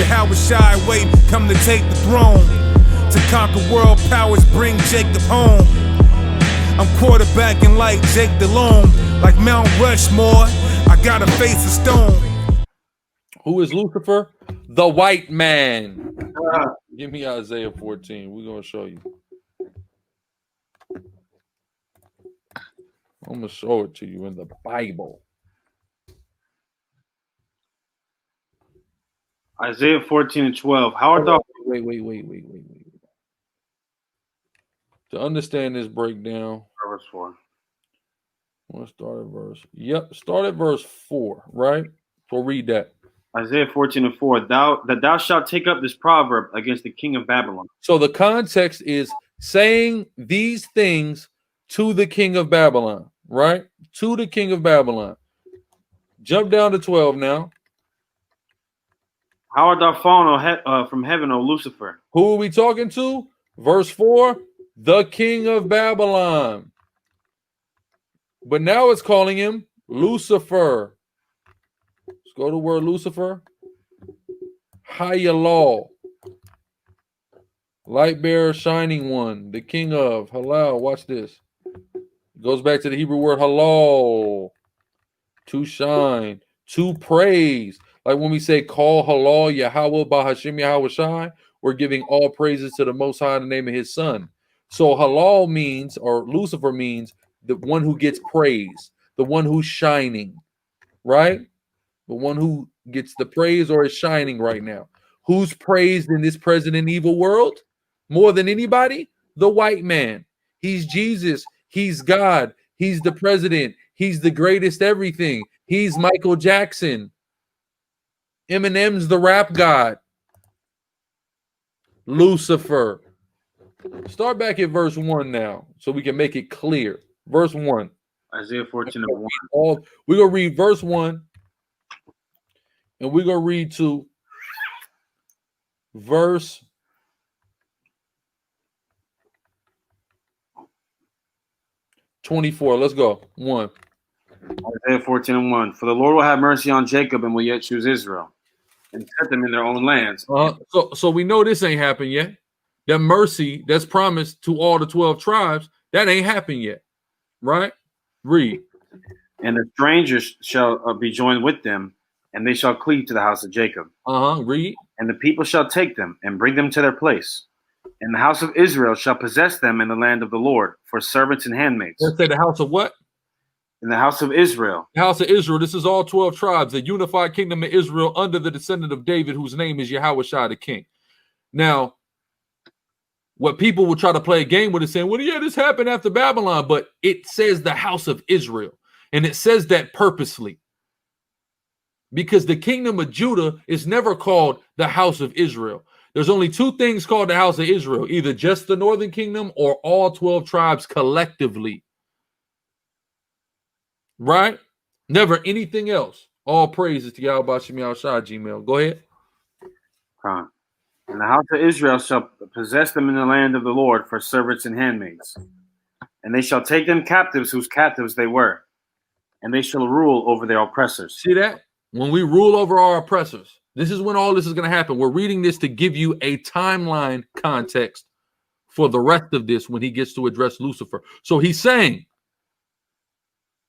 Yahushua wait, come to take the throne. To conquer world powers, bring Jacob home. I'm quarterbacking like Jake DeLone. Like Mount Rushmore, I gotta face a stone. Who is Lucifer? The white man. Give me Isaiah 14. We're going to show you. I'm going to show it to you in the Bible. Isaiah 14:12. How are thou? Wait. To understand this breakdown, Verse 4. I want to start at verse. Yep, start at verse 4, right? So read that. Isaiah 14:4. Thou shalt take up this proverb against the king of Babylon. So the context is saying these things to the king of Babylon, right? To the king of Babylon. Jump down to 12 now. How art thou fallen from heaven, O Lucifer? Who are we talking to? Verse 4, the king of Babylon. But now it's calling him Lucifer. Let's go to word Lucifer. Hayalal. Light bearer, shining one, the king of halal. Watch this. It goes back to the Hebrew word halal. To shine, to praise. Like when we say call halal Yahweh Bahashim Yahweh Shai, we're giving all praises to the Most High in the name of his son. So halal means, or Lucifer means, the one who gets praise, the one who's shining, right? The one who gets the praise or is shining right now. Who's praised in this present and evil world more than anybody? The white man. He's Jesus. He's God. He's the president. He's the greatest everything. He's Michael Jackson. Eminem's the rap god. Lucifer. Start back at verse 1 now so we can make it clear. Verse 1. Isaiah 14:1. We're going to read verse 1 and we're going to read to verse 24. Let's go. 1. Isaiah 14:1. For the Lord will have mercy on Jacob and will yet choose Israel and set them in their own lands. So we know this ain't happened yet. That mercy that's promised to all the 12 tribes, that ain't happened yet. Right? Read. And the strangers shall be joined with them, and they shall cleave to the house of Jacob. Read. And the people shall take them and bring them to their place. And the house of Israel shall possess them in the land of the Lord for servants and handmaids. Let's say the house of what? In the house of Israel. The house of Israel. This is all 12 tribes, the unified kingdom of Israel under the descendant of David, whose name is Yahushua the king. Now, what people will try to play a game with is saying, well, yeah, this happened after Babylon, but it says the house of Israel. And it says that purposely. Because the kingdom of Judah is never called the house of Israel. There's only two things called the house of Israel, either just the northern kingdom or all 12 tribes collectively. Right? Never anything else. All praises to Yahweh Shem Yahushua. Gmail. Go ahead. And the house of Israel shall possess them in the land of the Lord for servants and handmaids. And they shall take them captives whose captives they were. And they shall rule over their oppressors. See that? When we rule over our oppressors, this is when all this is going to happen. We're reading this to give you a timeline context for the rest of this when he gets to address Lucifer. So he's saying,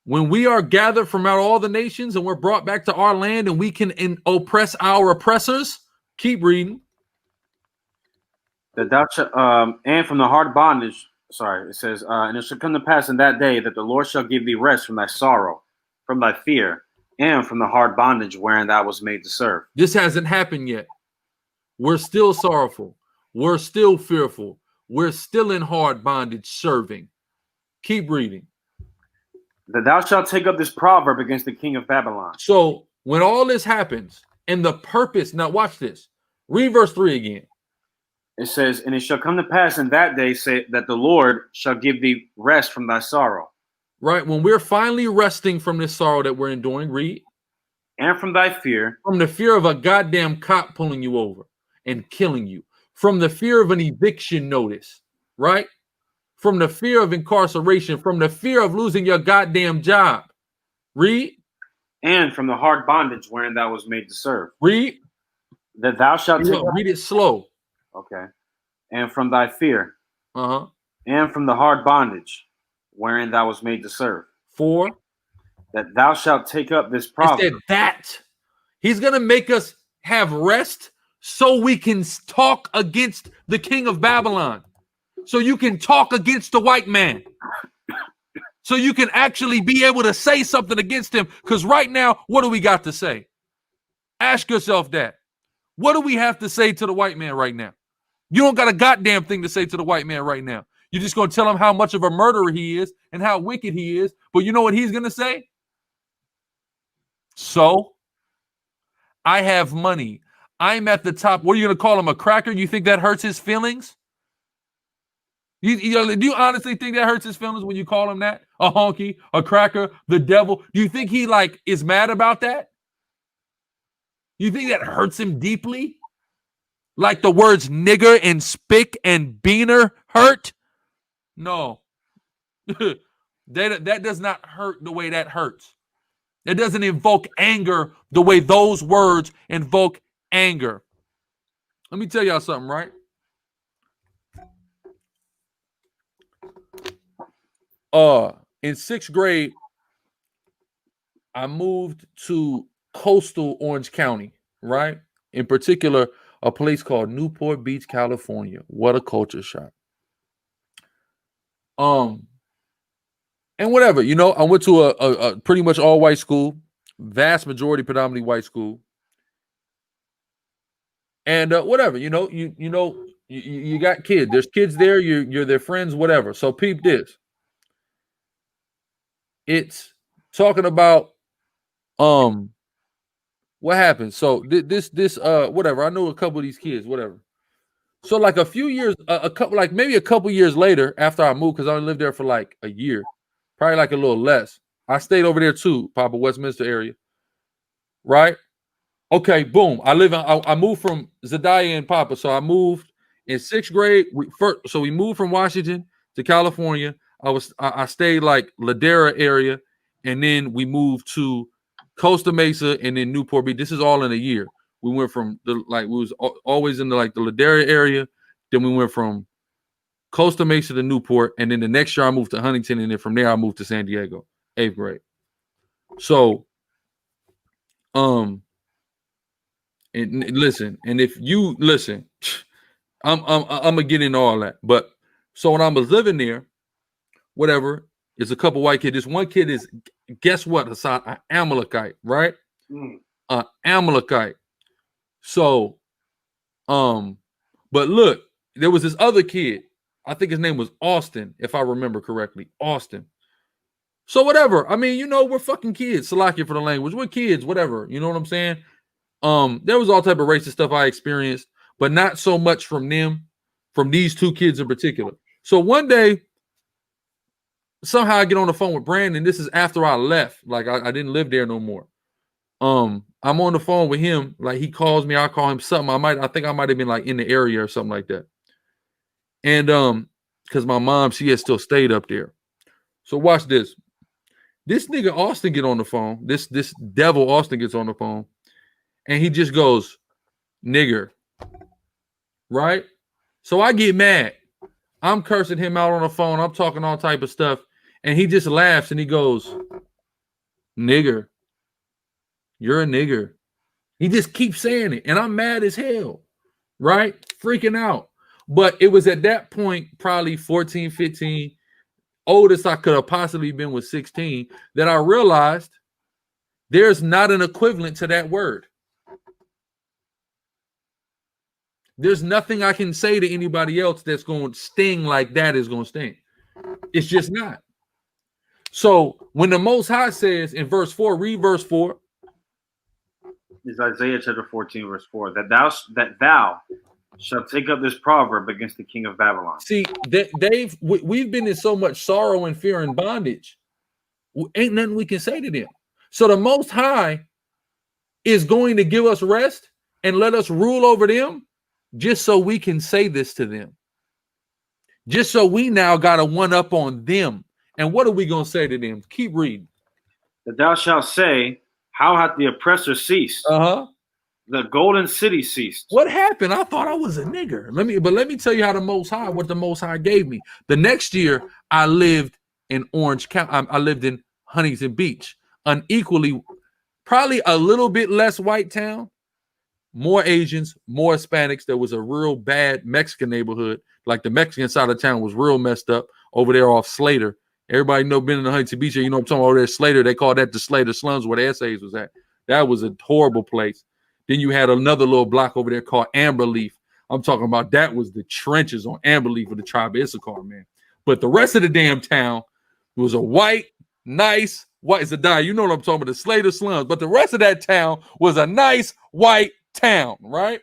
when we are gathered from out all the nations and we're brought back to our land and we can oppress our oppressors, keep reading. That thou shalt, and from the hard bondage, it says, and it shall come to pass in that day that the Lord shall give thee rest from thy sorrow, from thy fear, and from the hard bondage wherein thou was made to serve. This hasn't happened yet. We're still sorrowful. We're still fearful. We're still in hard bondage serving. Keep reading. That thou shalt take up this proverb against the king of Babylon. So when all this happens and the purpose, now watch this. Read verse 3 again. It says, and it shall come to pass in that day, say that the Lord shall give thee rest from thy sorrow. Right. When we're finally resting from this sorrow that we're enduring, read. And from thy fear. From the fear of a goddamn cop pulling you over and killing you. From the fear of an eviction notice. Right. From the fear of incarceration. From the fear of losing your goddamn job. Read. And from the hard bondage wherein thou was made to serve. Read. that thou shalt take. Read it slow. Okay. And from thy fear. Uh-huh. And from the hard bondage wherein thou was made to serve. 4. That thou shalt take up this proverb. It said that. He's going to make us have rest so we can talk against the king of Babylon. So you can talk against the white man. So you can actually be able to say something against him. Because right now, what do we got to say? Ask yourself that. What do we have to say to the white man right now? You don't got a goddamn thing to say to the white man right now. You're just going to tell him how much of a murderer he is and how wicked he is. But you know what he's going to say? So, I have money. I'm at the top. What are you going to call him, a cracker? You think that hurts his feelings? Do you honestly think that hurts his feelings when you call him that? A honky, a cracker, the devil? Do you think he is mad about that? You think that hurts him deeply? Like the words nigger and spick and beaner hurt? No. that does not hurt the way that hurts. It doesn't invoke anger the way those words invoke anger. Let me tell y'all something, right? In 6th grade, I moved to coastal Orange County, right? In particular, a place called Newport Beach, California. What a culture shock. And whatever, I went to a pretty much all white school, vast majority predominantly white school. And whatever, you got kids. There's kids there, you're their friends, whatever. So peep this. It's talking about what happened. So this whatever. I know a couple of these kids, whatever. So like a few years, maybe a couple years later after I moved, because I only lived there for like a year, probably like a little less. I stayed over there too, Papa, Westminster area. Right? Okay, boom. I moved from Zadiah and Papa. So I moved in 6th grade. So we moved from Washington to California. I stayed like Ladera area, and then we moved to Costa Mesa and then Newport Beach. This is all in a year. We went from we was always in the Ladera area. Then we went from Costa Mesa to Newport, and then the next year I moved to Huntington, and then from there I moved to San Diego, 8th grade. So, and listen, and if you listen, I'm gonna get into all that. But so when I was living there, whatever, it's a couple white kids. This one kid is, guess what, Hassan? An Amalekite, right? An Amalekite. So, but look, there was this other kid. I think his name was Austin, if I remember correctly. Austin. So whatever. I mean, we're fucking kids. Salakia for the language. We're kids, whatever. You know what I'm saying? There was all type of racist stuff I experienced, but not so much from them, from these two kids in particular. So one day, somehow I get on the phone with Brandon. This is after I left. Like I didn't live there no more. I'm on the phone with him. Like he calls me, I call him something. I think I might have been like in the area or something like that. And because my mom, she had still stayed up there. So watch this. This nigga Austin get on the phone. This devil Austin gets on the phone, and he just goes, nigger. Right? So I get mad. I'm cursing him out on the phone. I'm talking all type of stuff. And he just laughs and he goes, nigger. You're a nigger. He just keeps saying it. And I'm mad as hell. Right? Freaking out. But it was at that point, probably 14, 15, oldest I could have possibly been was 16, that I realized there's not an equivalent to that word. There's nothing I can say to anybody else that's going to sting like that is going to sting. It's just not. So when the Most High says in verse 4, read verse 4. It's Isaiah chapter 14, verse 4, that thou shalt take up this proverb against the king of Babylon. See, we've been in so much sorrow and fear and bondage. Ain't nothing we can say to them. So the Most High is going to give us rest and let us rule over them just so we can say this to them. Just so we now got a one up on them. And what are we going to say to them? Keep reading. That thou shalt say, how hath the oppressor ceased? Uh-huh. The golden city ceased. What happened? I thought I was a nigger. Let me tell you how what the Most High gave me. The next year, I lived in Orange County. I lived in Huntington Beach, unequally, probably a little bit less white town, more Asians, more Hispanics. There was a real bad Mexican neighborhood. Like the Mexican side of town was real messed up over there off Slater. Everybody know been in the Huntington Beach. You know what I'm talking about over there, Slater. They call that the Slater slums where the essays was at. That was a horrible place. Then you had another little block over there called Amberleaf. I'm talking about that was the trenches on Amberleaf of the tribe of Issachar, man. But the rest of the damn town was a white, nice, white as a die. You know what I'm talking about, the Slater slums. But the rest of that town was a nice white town, right?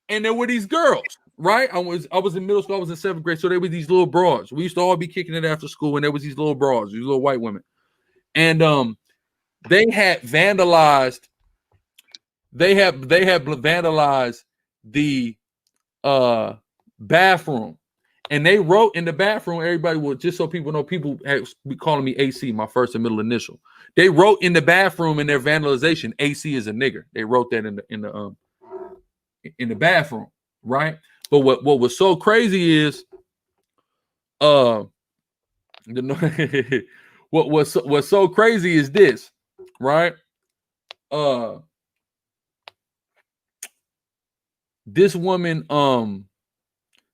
And there were these girls, right? I was in middle school. I was in 7th grade. So there were these little broads. We used to all be kicking it after school, and there was these little broads, these little white women. And they had vandalized. They had vandalized the bathroom, and they wrote in the bathroom. Everybody would, just so people know, people had be calling me AC, my first and middle initial. They wrote in the bathroom in their vandalization, AC is a nigger. They wrote that in the bathroom, right? But what was so crazy is what was so crazy is this, right? This woman,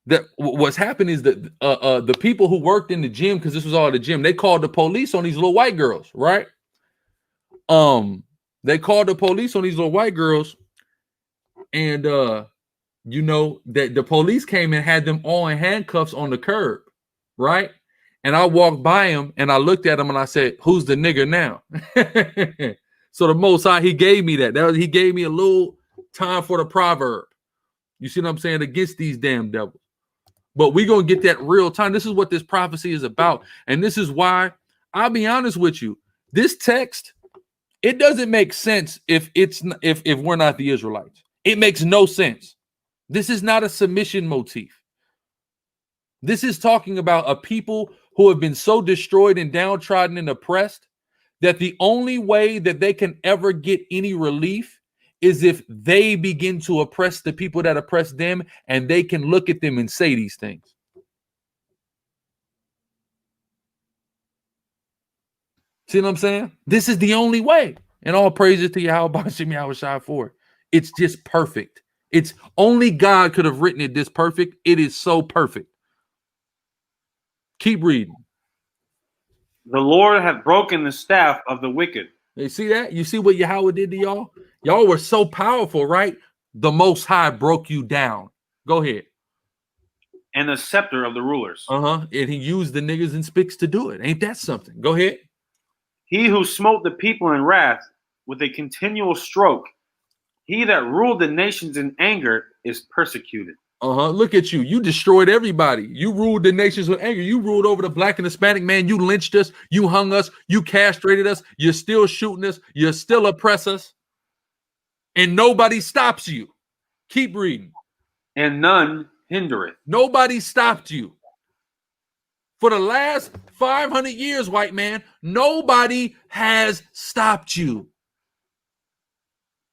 that what's happened is that the people who worked in the gym, because this was all the gym, they called the police on these little white girls, right? They called the police on these little white girls, and you know that the police came and had them all in handcuffs on the curb, right? And I walked by him and I looked at him and I said, "Who's the nigger now?" So the Most High, he gave me that. He gave me a little time for the proverb. You see what I'm saying? Against these damn devils. But we're going to get that real time. This is what this prophecy is about. And this is why, I'll be honest with you, this text, it doesn't make sense if we're not the Israelites. It makes no sense. This is not a submission motif. This is talking about a people who have been so destroyed and downtrodden and oppressed that the only way that they can ever get any relief is if they begin to oppress the people that oppress them, and they can look at them and say these things. See what I'm saying? This is the only way. And all praises to Yahweh Bashim Yahweh Shai for it. It's just perfect. It's only God could have written it this perfect. It is so perfect. Keep reading. The Lord hath broken the staff of the wicked. You see that? You see what Yahweh did to y'all? Y'all were so powerful, right? The Most High broke you down. Go ahead. And the scepter of the rulers. And he used the niggas and spicks to do it. Ain't that something? Go ahead. He who smote the people in wrath with a continual stroke, he that ruled the nations in anger is persecuted. Look at you. You destroyed everybody. You ruled the nations with anger. You ruled over the black and Hispanic man. You lynched us. You hung us. You castrated us. You're still shooting us. You're still oppress us. And nobody stops you. Keep reading. And none hindereth. Nobody stopped you. For the last 500 years, white man, nobody has stopped you.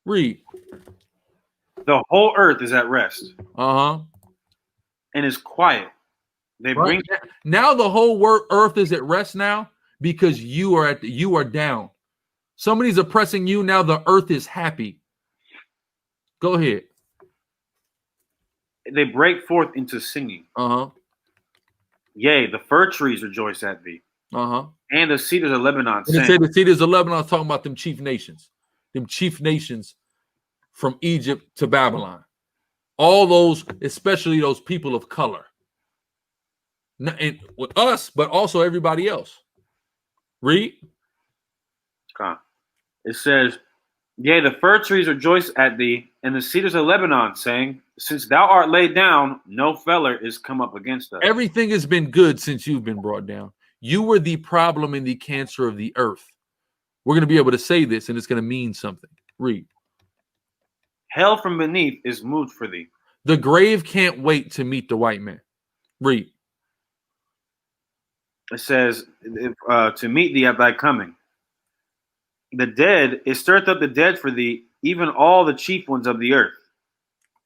Read. The whole earth is at rest. And is quiet. They bring now the whole earth is at rest now because you are down. Somebody's oppressing you. Now the earth is happy. Go ahead. They break forth into singing. Yea, the fir trees rejoice at thee. And the cedars of Lebanon sing. Say the cedars of Lebanon, talking about them chief nations. Them chief nations from Egypt to Babylon. All those, especially those people of color. And with us, but also everybody else. Read. It says, yea, the fir trees rejoice at thee, and the cedars of Lebanon, saying, since thou art laid down, no feller is come up against us. Everything has been good since you've been brought down. You were the problem and the cancer of the earth. We're going to be able to say this, and it's going to mean something. Read. Hell from beneath is moved for thee. The grave can't wait to meet the white man. Read. It says, to meet thee at thy coming. The dead, it stirreth up the dead for thee, even all the chief ones of the earth.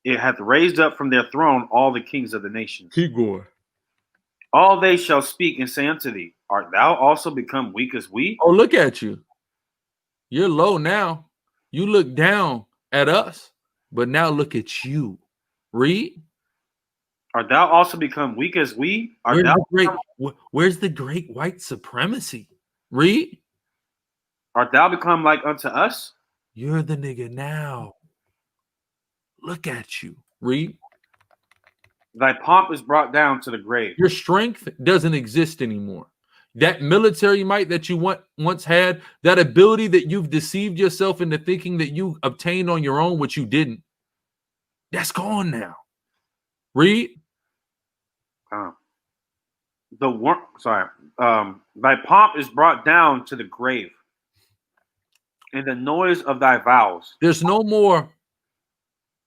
It hath raised up from their throne all the kings of the nations. Keep going. All they shall speak and say unto thee, art thou also become weak as we? Oh, look at you. You're low now. You look down at us, but now look at you. Read. Art thou also become weak as we? Where's the great white supremacy? Read. Art thou become like unto us? You're the nigga now. Look at you. Read. Thy pomp is brought down to the grave. Your strength doesn't exist anymore. That military might that you once had, that ability that you've deceived yourself into thinking that you obtained on your own, which you didn't, that's gone now. Read. Thy pomp is brought down to the grave, and the noise of thy vows. There's no more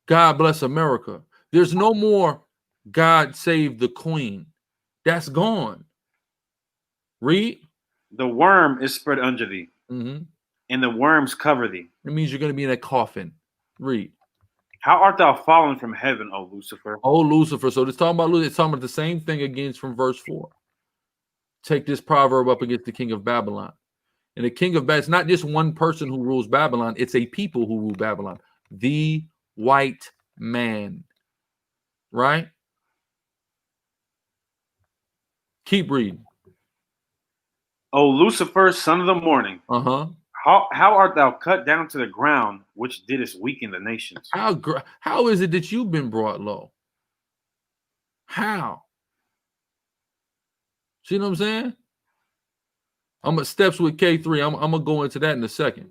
God bless America. There's no more God save the Queen. That's gone. Read. The worm is spread under thee, and the worms cover thee. It means you're going to be in a coffin. Read. How art thou fallen from heaven, O Lucifer? Oh, Lucifer. So it's talking about Lucifer. It's talking about the same thing again from verse 4. Take this proverb up against the king of Babylon. And the king of Babylon, it's not just one person who rules Babylon. It's a people who rule Babylon. The white man. Right? Keep reading. O Lucifer, son of the morning. How art thou cut down to the ground, which didst weaken the nations? How is it that you've been brought low? How? See what I'm saying? I'm at steps with K3. I'm gonna go into that in a second.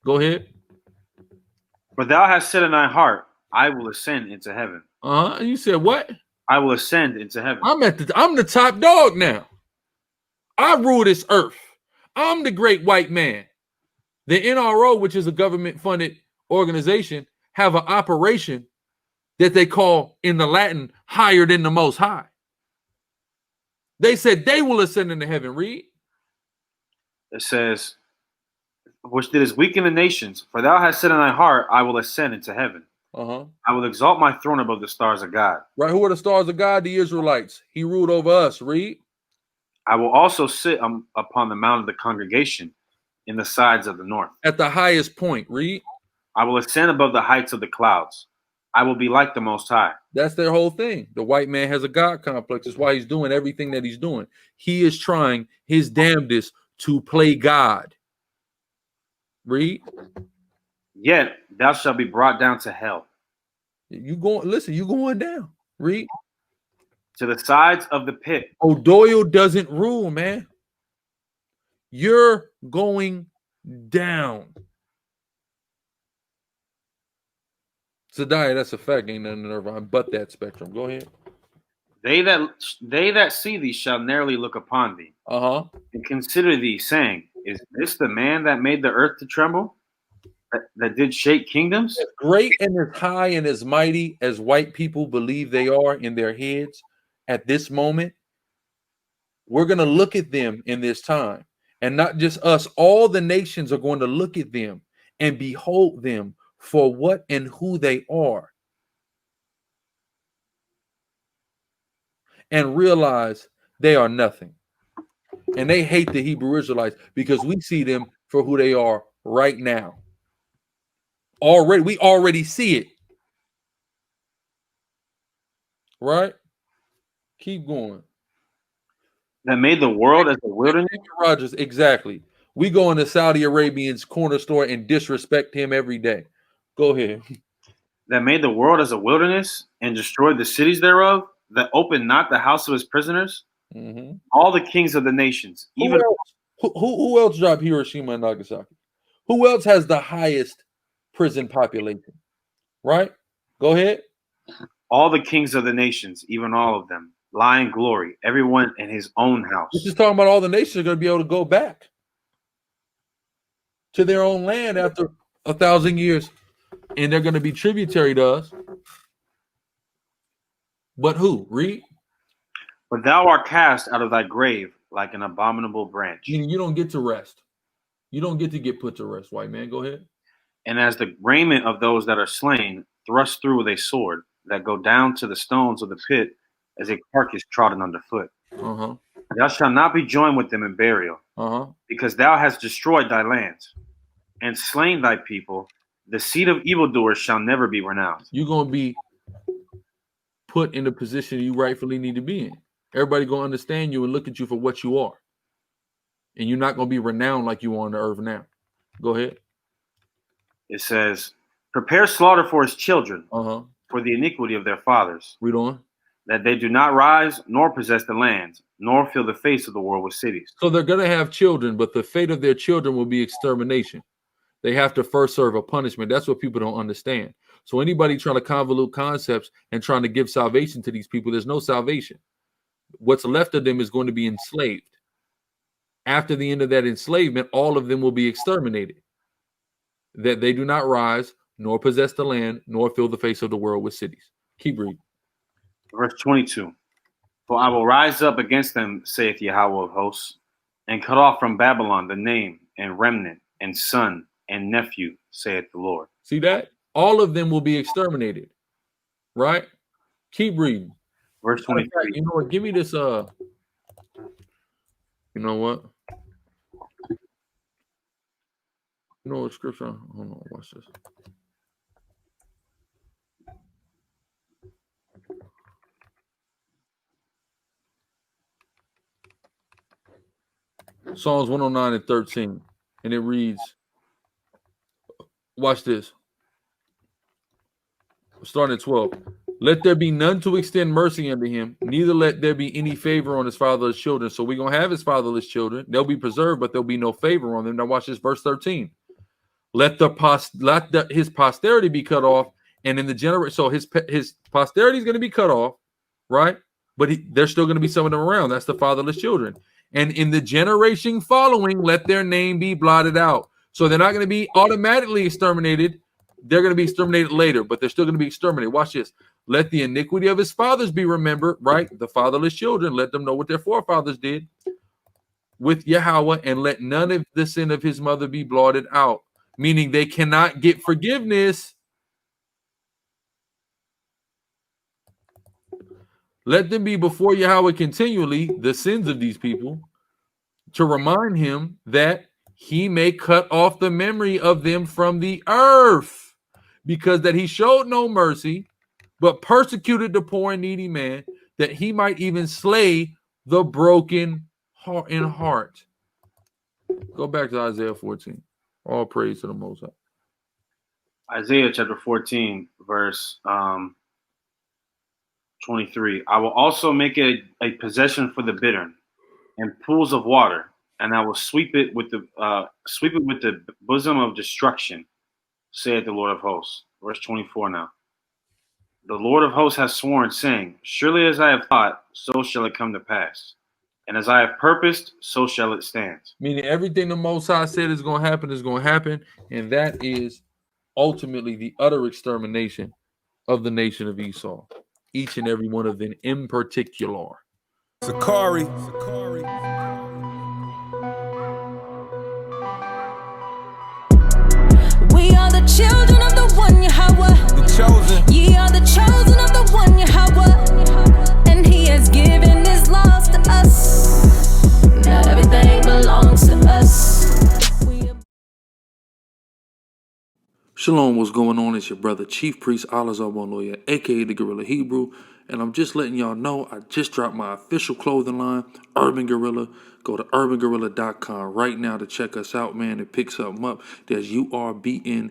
Go ahead. For thou hast said in thy heart, I will ascend into heaven. You said what? I will ascend into heaven. I'm the top dog now. I rule this earth. I'm the great white man. The NRO, which is a government-funded organization, have an operation that they call in the Latin higher than the most high. They said they will ascend into heaven. Read. It says, which didst weaken the nations, for thou hast said in thy heart, I will ascend into heaven. I will exalt my throne above the stars of God. Right, who are the stars of God? The Israelites. He ruled over us. Read. I will also sit upon the mount of the congregation in the sides of the north. At the highest point. Read. I will ascend above the heights of the clouds. I will be like the Most High. That's their whole thing. The white man has a God complex. That's why he's doing everything that he's doing. He is trying his damnedest to play God. Read. Yet thou shalt be brought down to hell. You going down. Read. To the sides of the pit. O'Doyle doesn't rule, man. You're going down. Zadiah, that's a fact. Ain't nothing nerve but that spectrum. Go ahead. They that see thee shall narrowly look upon thee. And consider thee, saying, is this the man that made the earth to tremble? That did shake kingdoms? As great and as high and as mighty as white people believe they are in their heads at this moment, we're going to look at them in this time. And not just us, all the nations are going to look at them and behold them for what and who they are. And realize they are nothing. And they hate the Hebrew Israelites because we see them for who they are right now. We already see it. Right? Keep going. That made the world as a wilderness? Rogers, exactly. We go into Saudi Arabian's corner store and disrespect him every day. Go ahead. That made the world as a wilderness and destroyed the cities thereof, that opened not the house of his prisoners? All the kings of the nations. Who else dropped Hiroshima and Nagasaki? Who else has the highest prison population? Right? Go ahead. All the kings of the nations, even all of them, lie in glory, everyone in his own house. This is talking about all the nations are going to be able to go back to their own land after 1,000 years, and they're going to be tributary to us. But who? Read. But thou art cast out of thy grave like an abominable branch. You don't get to rest. You don't get to get put to rest, white man. Go ahead. And as the raiment of those that are slain, thrust through with a sword, that go down to the stones of the pit as a carcass trodden underfoot. Uh-huh. Thou shalt not be joined with them in burial, Uh-huh. because thou hast destroyed thy lands, and slain thy people. The seed of evildoers shall never be renowned. You're going to be put in the position you rightfully need to be in. Everybody going to understand you and look at you for what you are. And you're not going to be renowned like you are on the earth now. Go ahead. It says, prepare slaughter for his children, Uh-huh. for the iniquity of their fathers, Read on. that they do not rise nor possess the land, nor fill the face of the world with cities. So they're going to have children, but the fate of their children will be extermination. They have to first serve a punishment. That's what people don't understand. So anybody trying to convolute concepts and trying to give salvation to these people, there's no salvation. What's left of them is going to be enslaved. After the end of that enslavement, all of them will be exterminated. That they do not rise, nor possess the land, nor fill the face of the world with cities. Keep reading. Verse 22. For I will rise up against them, saith Yahweh of hosts, and cut off from Babylon the name and remnant and son and nephew, saith the Lord. See that? All of them will be exterminated. Right? Keep reading. Verse 23. You know what? Give me this. You know what? You know what scripture? Hold on. Watch this. Psalms 109 and 13. And it reads, watch this. Starting at 12. Let there be none to extend mercy unto him, neither let there be any favor on his fatherless children. So we're going to have his fatherless children. They'll be preserved, but there'll be no favor on them. Now watch this, verse 13. Let his posterity be cut off, and in the generation, so his posterity is going to be cut off, right? But there's still going to be some of them around. That's the fatherless children. And in the generation following, let their name be blotted out. So they're not going to be automatically exterminated. They're going to be exterminated later, but they're still going to be exterminated. Watch this. Let the iniquity of his fathers be remembered, right? The fatherless children, let them know what their forefathers did with Yahweh, and let none of the sin of his mother be blotted out. Meaning they cannot get forgiveness. Let them be before Yahweh continually, the sins of these people, to remind him that he may cut off the memory of them from the earth, because that he showed no mercy, but persecuted the poor and needy man, that he might even slay the broken in heart. Go back to Isaiah 14. All praise to the Most High. Isaiah chapter 14, verse 23. I will also make it a possession for the bittern and pools of water, and I will sweep it with the bosom of destruction, saith the Lord of hosts. Verse 24 now. The Lord of hosts has sworn, saying, surely as I have thought, so shall it come to pass. And as I have purposed, so shall it stand. Meaning everything the Most High said is going to happen. And that is ultimately the utter extermination of the nation of Esau. Each and every one of them in particular. SICARRI. We are the children of the one Yahweh. The chosen. Ye are the chosen of the one Yahweh. And he has given his laws to us. Now everything belongs to us. Shalom, what's going on? It's your brother, Chief Priest Alazar Lawyer, aka the Gorilla Hebrew, and I'm just letting y'all know I just dropped my official clothing line, Urban Gorilla. Go to urbangorilla.com right now to check us out, man, and pick something up. There's urbngrla.com.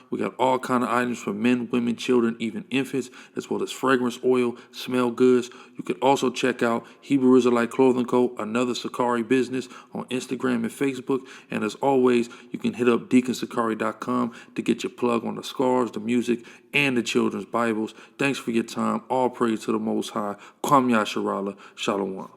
We got all kind of items for men, women, children, even infants, as well as fragrance oil, smell goods. You can also check out Hebrew Israelite Clothing Co., another SICARRI business, on Instagram and Facebook. And as always, you can hit up deaconsicari.com to get your plug on the scarves, the music, and the children's Bibles. Thanks for your time. All praise to the Most High. Kwam Yasharala. Shalom.